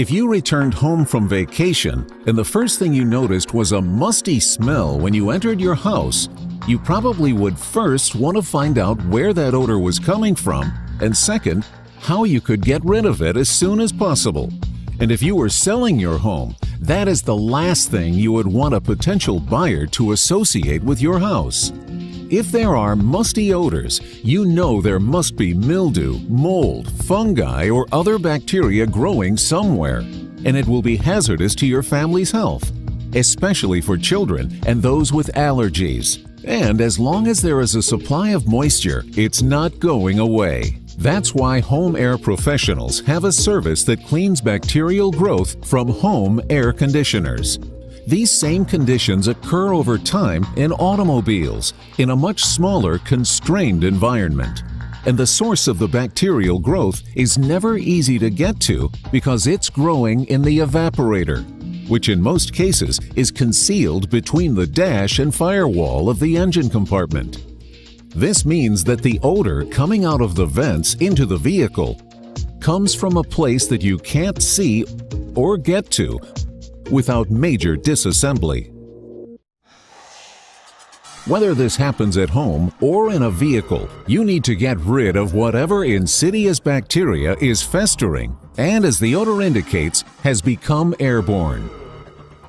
If you returned home from vacation and the first thing you noticed was a musty smell when you entered your house, you probably would first want to find out where that odor was coming from, and second, how you could get rid of it as soon as possible. And if you were selling your home, that is the last thing you would want a potential buyer to associate with your house. If there are musty odors, you know there must be mildew, mold, fungi, or other bacteria growing somewhere, and it will be hazardous to your family's health, especially for children and those with allergies. And as long as there is a supply of moisture, it's not going away. That's why home air professionals have a service that cleans bacterial growth from home air conditioners. These same conditions occur over time in automobiles in a much smaller, constrained environment. And the source of the bacterial growth is never easy to get to because it's growing in the evaporator, which in most cases is concealed between the dash and firewall of the engine compartment. This means that the odor coming out of the vents into the vehicle comes from a place that you can't see or get to without major disassembly. Whether this happens at home or in a vehicle, you need to get rid of whatever insidious bacteria is festering and, as the odor indicates, has become airborne.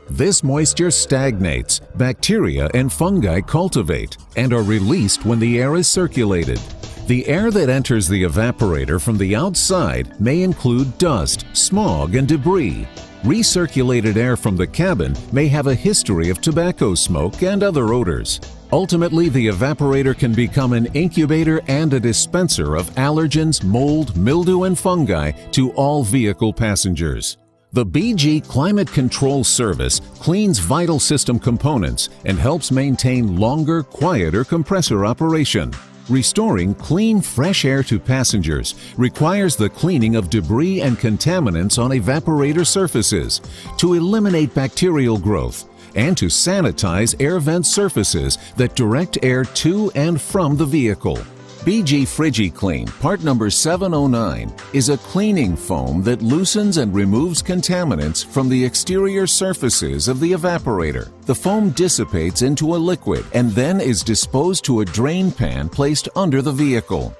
This moisture stagnates, bacteria and fungi cultivate, and are released when the air is circulated. The air that enters the evaporator from the outside may include dust, smog, and debris. Recirculated air from the cabin may have a history of tobacco smoke and other odors. Ultimately, the evaporator can become an incubator and a dispenser of allergens, mold, mildew, and fungi to all vehicle passengers. The BG Climate Control Service cleans vital system components and helps maintain longer, quieter compressor operation. Restoring clean, fresh air to passengers requires the cleaning of debris and contaminants on evaporator surfaces to eliminate bacterial growth and to sanitize air vent surfaces that direct air to and from the vehicle. BG FrigiClean, part number 709, is a cleaning foam that loosens and removes contaminants from the exterior surfaces of the evaporator. The foam dissipates into a liquid and then is disposed to a drain pan placed under the vehicle.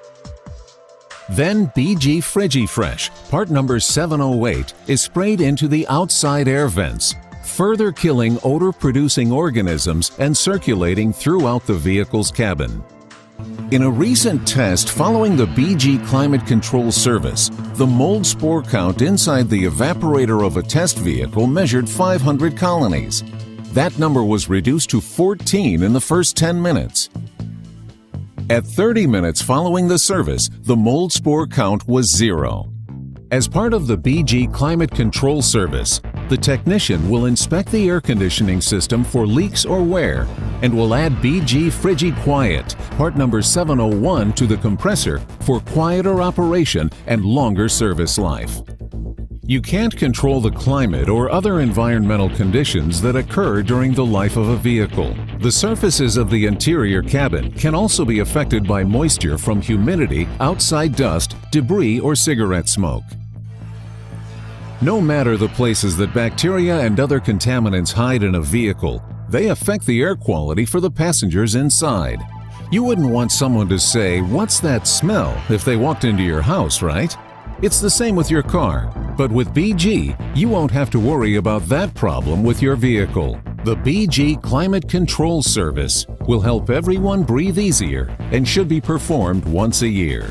Then BG FrigiFresh, part number 708, is sprayed into the outside air vents, further killing odor-producing organisms and circulating throughout the vehicle's cabin. In a recent test following the BG Climate Control Service, the mold spore count inside the evaporator of a test vehicle measured 500 colonies. That number was reduced to 14 in the first 10 minutes. At 30 minutes following the service, the mold spore count was 0. As part of the BG Climate Control Service, the technician will inspect the air conditioning system for leaks or wear and will add BG FrigiQuiet, part number 701, to the compressor for quieter operation and longer service life. You can't control the climate or other environmental conditions that occur during the life of a vehicle. The surfaces of the interior cabin can also be affected by moisture from humidity, outside dust, debris, or cigarette smoke. No matter the places that bacteria and other contaminants hide in a vehicle, they affect the air quality for the passengers inside. You wouldn't want someone to say, "What's that smell?" if they walked into your house, right? It's the same with your car, but with BG, you won't have to worry about that problem with your vehicle. The BG Climate Control Service will help everyone breathe easier and should be performed once a year.